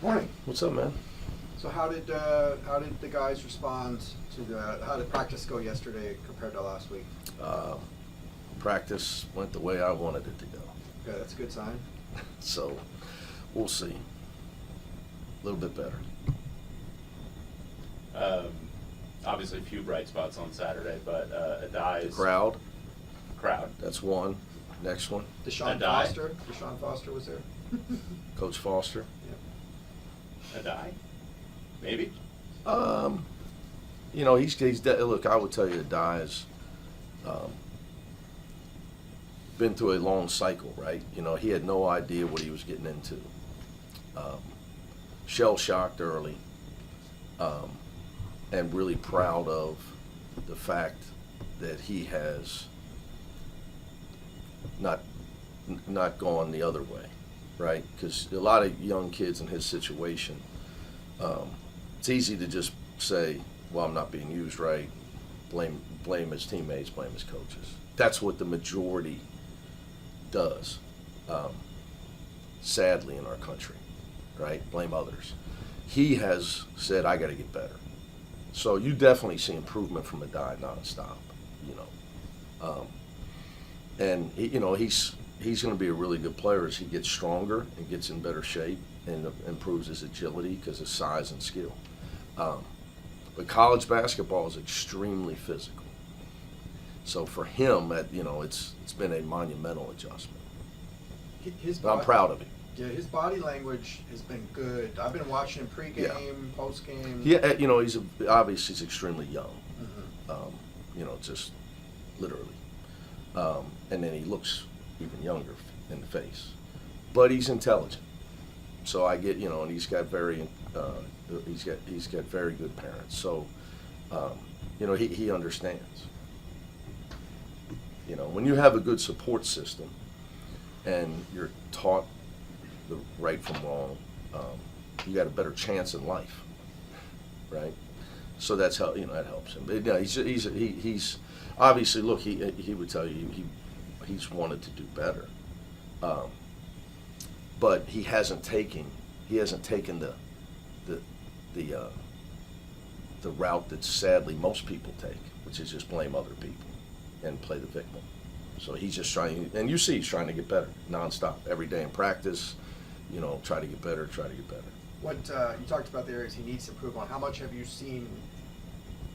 Morning. What's up, man? So how did the guys respond to how did practice go yesterday compared to last week? Practice went the way I wanted it to go. Okay, that's a good sign. So we'll see. A little bit better. Obviously, a few bright spots on Saturday, but Adai's The crowd, crowd. that's one. Next one, Deshaun Adai. Foster. Deshaun Foster was there. Coach Foster. Adai, maybe. You know, look, I would tell you Adai has been through a long cycle, right? You know, he had no idea what he was getting into. Shell-shocked early, and really proud of the fact that he has not gone the other way, right? Because a lot of young kids in his situation, it's easy to just say, well, I'm not being used right, blame his teammates, blame his coaches. That's what the majority does, sadly, in our country, right? Blame others. He has said, I got to get better. So you definitely see improvement from Adai nonstop, you know. And he's going to be a really good player as he gets stronger and gets in better shape and improves his agility because of size and skill. But college basketball is extremely physical. So for him, it's been a monumental adjustment. But I'm proud of him. Yeah, his body language has been good. I've been watching him pregame, postgame. Yeah, he's extremely young. Mm-hmm. Just literally. And then he looks even younger in the face. But he's intelligent. So I get, and he's got very good parents. So, he understands. When you have a good support system and you're taught the right from wrong, you got a better chance in life, right? So that's how that helps him. But, yeah, he's obviously, look, he would tell you he's wanted to do better, but he hasn't taken the route that sadly most people take, which is just blame other people and play the victim. So he's just trying, and you see he's trying to get better nonstop, every day in practice. Try to get better. What you talked about the areas he needs to improve on. How much have you seen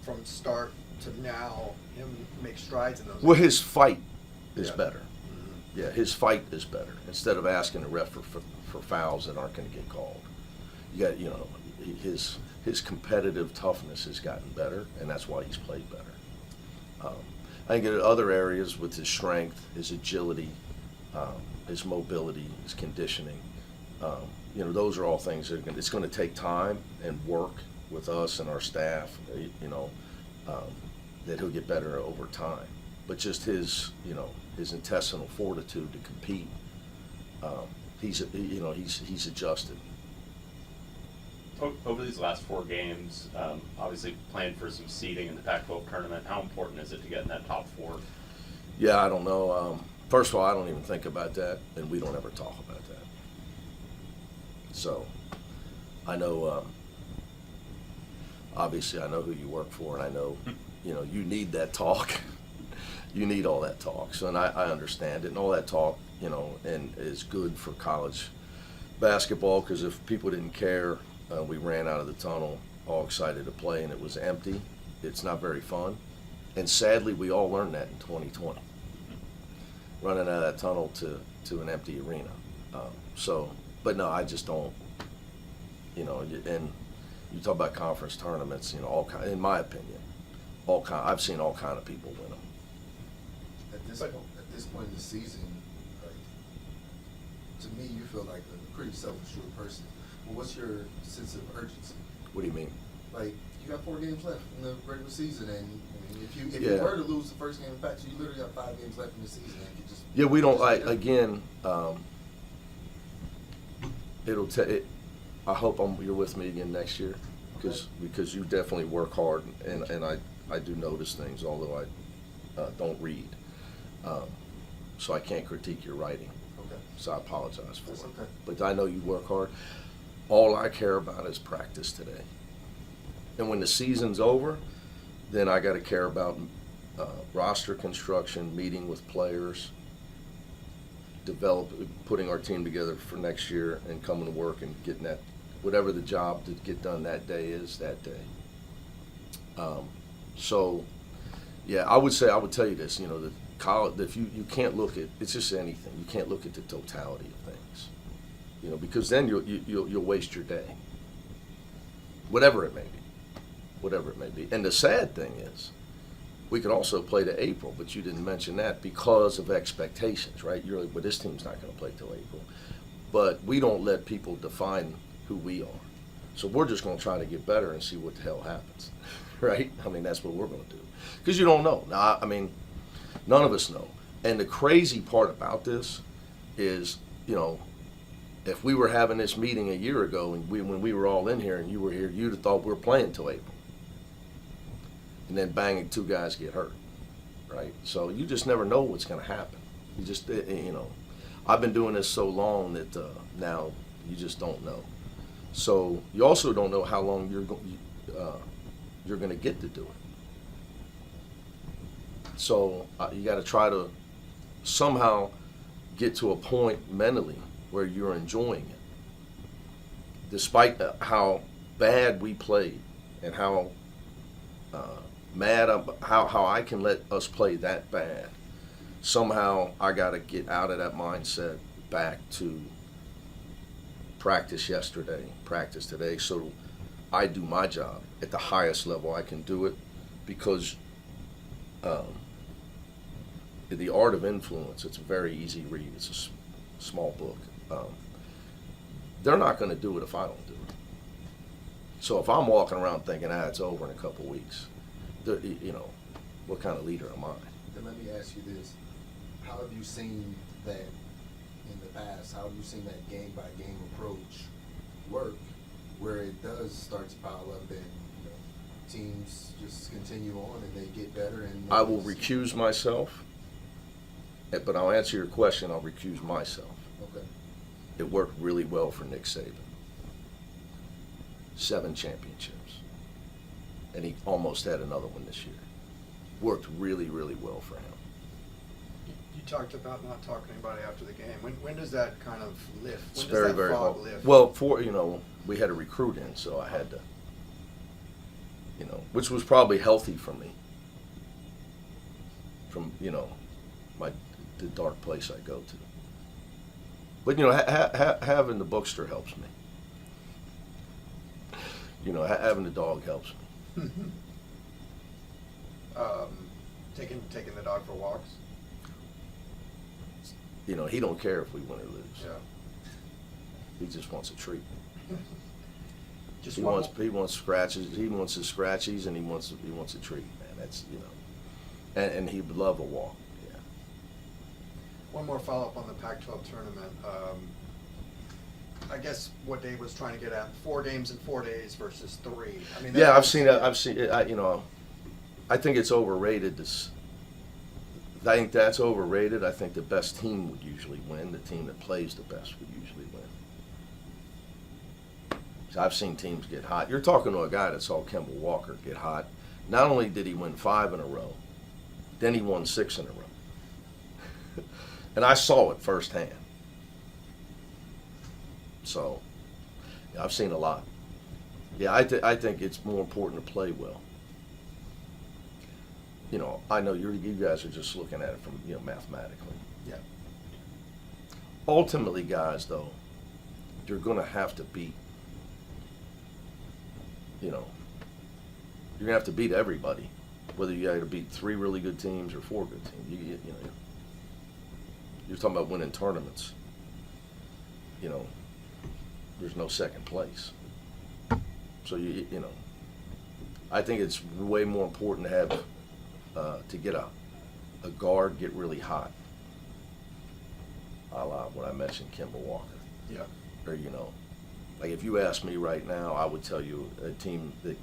from start to now him make strides in those? Well, his fight is Yeah. better. Mm-hmm. Yeah, his fight is better. Instead of asking the ref for fouls that aren't going to get called, you got his competitive toughness has gotten better, and that's why he's played better. I think in other areas with his strength, his agility, his mobility, his conditioning, those are all things that it's going to take time and work with us and our staff, that he'll get better over time. But just his intestinal fortitude to compete, he's adjusted. Over these last 4 games, obviously playing for some seeding in the Pac-12 tournament, how important is it to get in that top 4? Yeah, I don't know. First of all, I don't even think about that, and we don't ever talk about that. So, I know, obviously I know who you work for, and I know, you need that talk. You need all that talk. So, and I understand it, and all that talk, and is good for college basketball, because if people didn't care, we ran out of the tunnel all excited to play, and it was empty. It's not very fun. And sadly, we all learned that in 2020. Running out of that tunnel to an empty arena. But no, I just don't, and you talk about conference tournaments, in my opinion, I've seen all kind of people win them. At this point in the season, like, to me, you feel like a pretty self-assured person. Well, what's your sense of urgency? What do you mean? Like, you got 4 games left in the regular season, and I mean, if Yeah. you were to lose the first game back, so you literally got 5 games left in the season, and you just Yeah, we don't. just- Again, I hope you're with me again next year, because you definitely work hard, and I do notice things, although I don't read, so I can't critique your writing. Okay. So I apologize for That's it. okay. But I know you work hard. all I care about is practice today. And when the season's over, then I got to care about roster construction, meeting with players, putting our team together for next year, and coming to work and getting that, whatever the job to get done that day is that day. So, yeah, I would tell you this, the college, if you can't look at, it's just anything, you can't look at the totality of things, because then you'll waste your day, whatever it may be. And the sad thing is, we could also play to April, but you didn't mention that because of expectations, right? You're like, well, this team's not going to play till April. But we don't let people define who we are. So we're just going to try to get better and see what the hell happens, right? I mean, that's what we're going to do. Because you don't know. Now, I mean, none of us know. And the crazy part about this is, if we were having this meeting a year ago and when we were all in here and you were here, you'd have thought we were playing till April. And then bang, 2 guys get hurt, right? So you just never know what's going to happen. You just, I've been doing this so long that now you just don't know. So you also don't know how long you're going to get to do it. So you got to try to somehow get to a point mentally where you're enjoying it, despite how bad we played and how mad how I can let us play that bad. Somehow I got to get out of that mindset back to practice yesterday, practice today, so I do my job at the highest level I can do it, because The Art of Influence, it's a very easy read. It's a small book. They're not going to do it if I don't do it. So if I'm walking around thinking, it's over in a couple weeks, what kind of leader am I? Then let me ask you this. How have you seen that in the past? How have you seen that game-by-game approach work, where it does start to pile up and teams just continue on and they get better? And I will recuse myself, but I'll answer your question. I'll recuse myself. Okay. It worked really well for Nick Saban. 7 championships. And he almost had another one this year. Worked really, really well for him. You talked about not talking about it after the game. When does that kind of lift? It's When very, does that very fog hard. lift? Well, we had a recruit in, so I had to, which was probably healthy for me. From, the dark place I go to. But, having the bookster helps me. Having the dog helps me. Taking the dog for walks. He don't care if we win or lose. Yeah. He just wants a treat. Just He wants scratches. He wants his scratchies, and he wants a treat, man. That's and he would love a walk. Yeah. One more follow-up on the Pac-12 tournament. I guess what Dave was trying to get at: 4 games in 4 days versus 3. I mean. Yeah, I've seen it. I think it's overrated. I think that's overrated. I think the best team would usually win. The team that plays the best would usually win. So I've seen teams get hot. You're talking to a guy that saw Kemba Walker get hot. Not only did he win 5 in a row, then he won 6 in a row. And I saw it firsthand. So, yeah, I've seen a lot. Yeah, I think it's more important to play well. I know you guys are just looking at it from, mathematically. Yeah. Ultimately, guys, though, you're going to have to beat, you're going to have to beat everybody, whether you got to beat 3 really good teams or 4 good teams. You're talking about winning tournaments. There's no second place. So, I think it's way more important to have to get a guard get really hot, a la what I mentioned, Kemba Walker. Yeah. Or, like if you ask me right now, I would tell you a team that,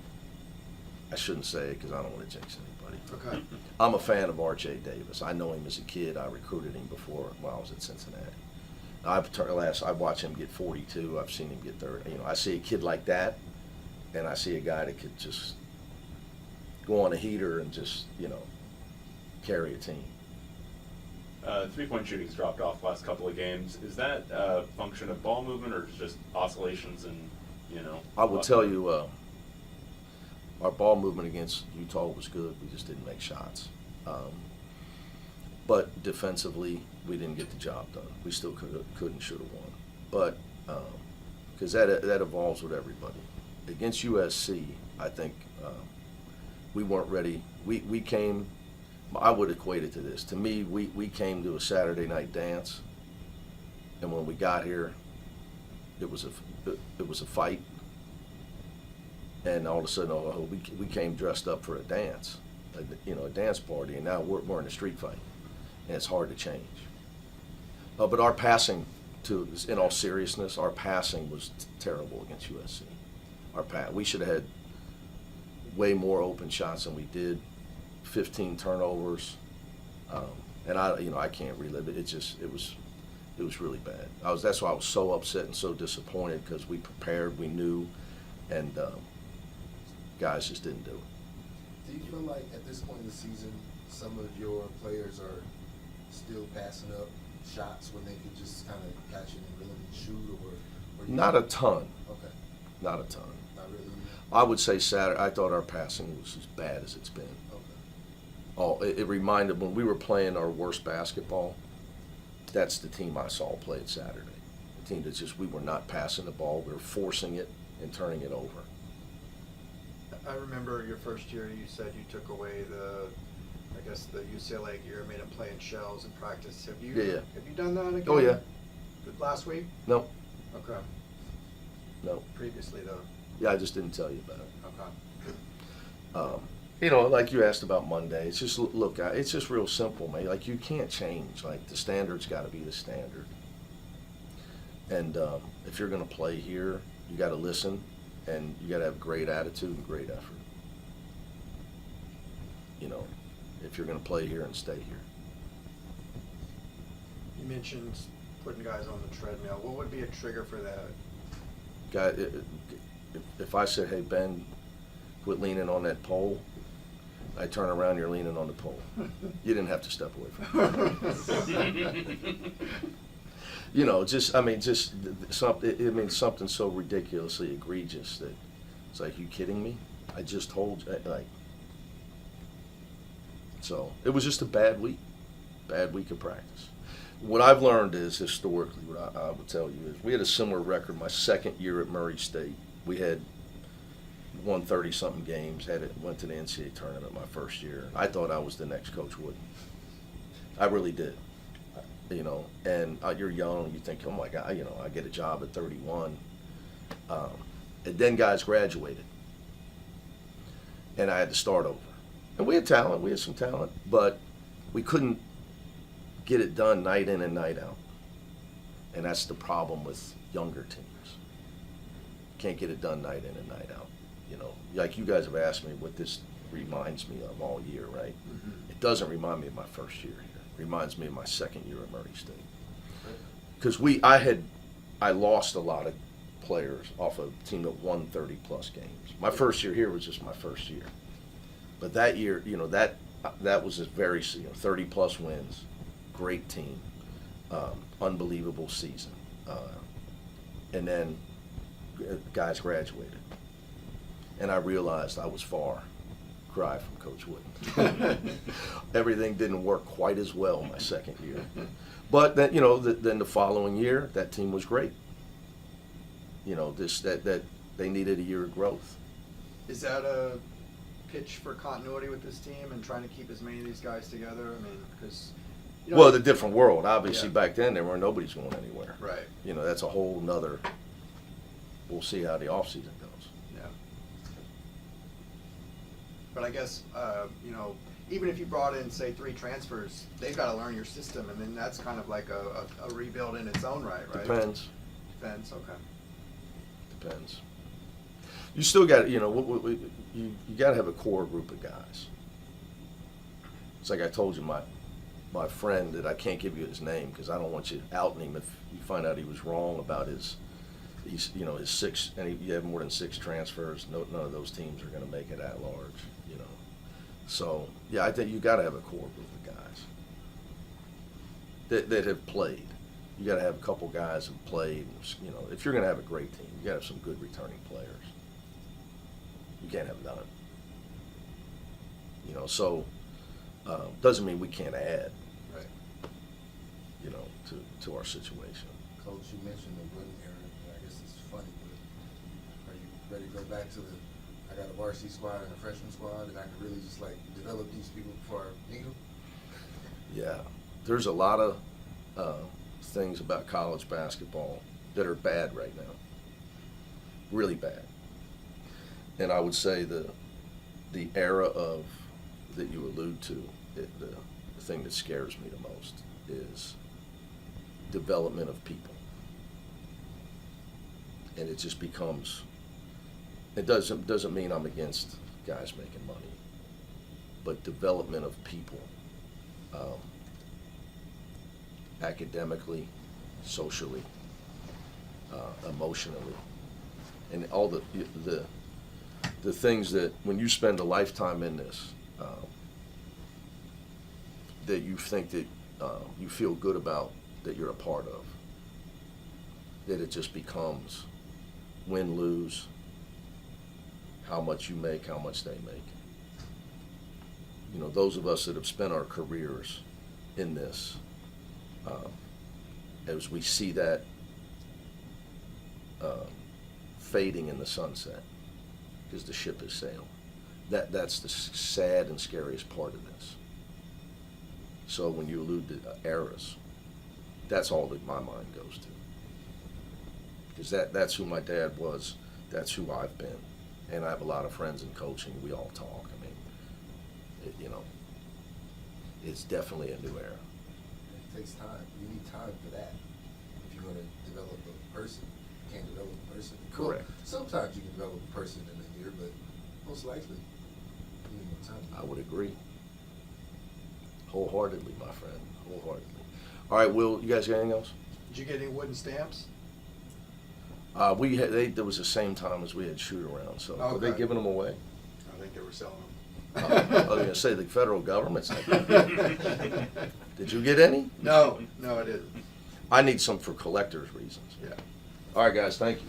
I shouldn't say it because I don't want to jinx anybody. Okay. I'm a fan of R.J. Davis. I know him as a kid. I recruited him before when I was at Cincinnati. I watched him get 42. I've seen him get 30. You know, I see a kid like that, and I see a guy that could just go on a heater and just, you know, carry a team. 3-point shooting's dropped off last couple of games. Is that a function of ball movement or just oscillations and, you know? I will tell you, our ball movement against Utah was good. We just didn't make shots. But defensively, we didn't get the job done. We still couldn't, should have won. But because that evolves with everybody. Against USC, I think we weren't ready. We came. I would equate it to this. To me, we came to a Saturday night dance, and when we got here, it was a fight. And all of a sudden, we came dressed up for a dance, you know, a dance party, and now we're in a street fight, and it's hard to change. But our passing, in all seriousness, our passing was terrible against USC. We should have had way more open shots than we did. 15 turnovers, and I can't relive it. It was really bad. That's why I was so upset and so disappointed, because we prepared, we knew, and guys just didn't do it. Do you feel like at this point in the season, some of your players are still passing up shots when they could just kind of catch it and really shoot, or Not a ton. Okay. Not a ton. Not really. I would say Saturday, I thought our passing was as bad as it's been. Okay. It reminded, when we were playing our worst basketball, that's the team I saw play at Saturday. The team that we were not passing the ball, we were forcing it and turning it over. I remember your first year, you said you took away the UCLA gear, made them play in shells in practice. Have you done that again? Oh, yeah. Last week? No, Okay. no. Previously, though? Yeah, I just didn't tell you about it. Okay. You know, like you asked about Monday, it's just, look, it's just real simple, man. Like, you can't change. Like, the standard's got to be the standard. And if you're going to play here, you got to listen, and you got to have great attitude and great effort. You know, if you're going to play here and stay here. You mentioned putting guys on the treadmill. What would be a trigger for that? Guy, if I said, hey, Ben, quit leaning on that pole, I turn around, you're leaning on the pole. You didn't have to step away from it. You know, something so ridiculously egregious that it's like, you kidding me? I just told you, like. So it was just a bad week of practice. What I've learned is, historically, what I would tell you is, we had a similar record my second year at Murray State. We had won 30-something games, went to the NCAA tournament my first year. I thought I was the next Coach Wooden. I really did. You know, and you're young, you think, oh my God, you know, I get a job at 31. And then guys graduated, and I had to start over. And we had talent, we had some talent, but we couldn't get it done night in and night out. And that's the problem with younger teams. Can't get it done night in and night out. You know, like you guys have asked me what this reminds me of all year, right? Mm-hmm. It doesn't remind me of my first year here. It reminds me of my second year at Murray State. Because I lost a lot of players off a team that won 30-plus games. My first year here was just my first year. But that year, you know, that was a very, 30-plus wins, great team, unbelievable season. And then guys graduated. And I realized I was far cry from Coach Wooden. Everything didn't work quite as well my second year. But then, then the following year, that team was great. You know, that they needed a year of growth. Is that a pitch for continuity with this team and trying to keep as many of these guys together? I mean, because well, the different world. Obviously, back then nobody's going anywhere. Right. You know, that's a whole nother. We'll see how the offseason goes. Yeah. But I guess even if you brought in, say, 3 transfers, they've got to learn your system, and then that's kind of like a rebuild in its own right, right? Depends. Okay. Depends. You still got, you got to have a core group of guys. It's like I told you, my friend that I can't give you his name because I don't want you outing him if you find out he was wrong about his 6, and you have more than 6 transfers. None of those teams are going to make it at large, you know. So yeah, I think you got to have a core group of guys that have played. You got to have a couple guys who've played. You know, if you're going to have a great team, you got to have some good returning players. You can't have none. You know, so doesn't mean we can't add, Right. you know, to our situation. Coach, you mentioned the Wooden era. I guess it's funny, but are you ready to go back to I got a varsity squad and a freshman squad, and I can really just like develop these people before I need them? Yeah, there's a lot of things about college basketball that are bad right now, really bad. And I would say the era of that you allude to, the thing that scares me the most is development of people. And it just becomes, it doesn't mean I'm against guys making money, but development of people, academically, socially, emotionally, and all the things that when you spend a lifetime in this, that you think that you feel good about, that you're a part of, that it just becomes win, lose, how much you make, how much they make. You know, those of us that have spent our careers in this, as we see that fading in the sunset, because the ship has sailed. That's the sad and scariest part of this. So when you allude to eras, that's all that my mind goes to. Because that's who my dad was, that's who I've been. And I have a lot of friends in coaching, we all talk. I mean, you know, it's definitely a new era. It takes time. You need time for that. If you want to develop a person, you can't develop a person. Correct. Well, sometimes you can develop a person in a year, but most likely you need more time. I would agree. Wholeheartedly, my friend, wholeheartedly. All right, Will, you guys got anything else? Did you get any wooden stamps? There was the same time as we had shoot around, so were they Okay. giving them away? I think they were selling them. I was going to say the federal government's not giving them. Did you get any? No, I didn't. I need some for collectors' reasons. Yeah. All right, guys, thank you.